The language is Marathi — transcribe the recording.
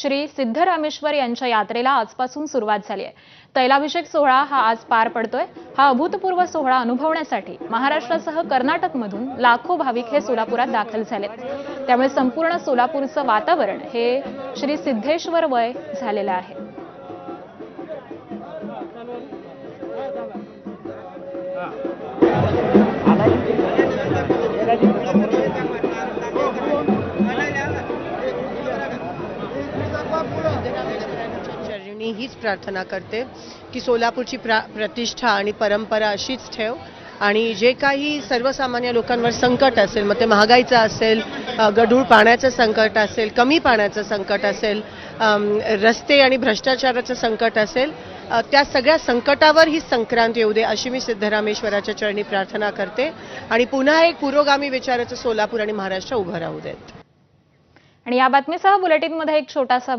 श्री सिद्धरामेश्वर यांच्या यात्रेला आजपासून सुरुवात झाली आहे। तैलाभिषेक सोहळा हा आज पार पडतोय। हा अभूतपूर्व सोहळा अनुभवण्यासाठी महाराष्ट्रासह कर्नाटकमधून लाखो भाविक हे सोलापुरात दाखल झालेत। त्यामुळे संपूर्ण सोलापूरचं वातावरण हे श्री सिद्धेश्वरमय झालेलं आहे। चरणी हीच प्रार्थना करते की सोलापूरची प्रतिष्ठा आणि परंपरा अशीच ठेव आणि जे काही सर्वसामान्य लोकांवर संकट असेल, मग ते महागाईचं असेल, गढूळ पाण्याचं संकट असेल, कमी पाण्याचं संकट असेल, रस्ते आणि भ्रष्टाचाराचं संकट असेल, त्या सगळ्या संकटावर ही संक्रांत येऊ दे अशी मी सिद्धरामेश्वराच्या चरणी प्रार्थना करते आणि पुन्हा एक पुरोगामी विचाराचं सोलापूर आणि महाराष्ट्र उभं राहू देत। आणि या बातमीसह बुलेटिनमध्ये एक छोटासा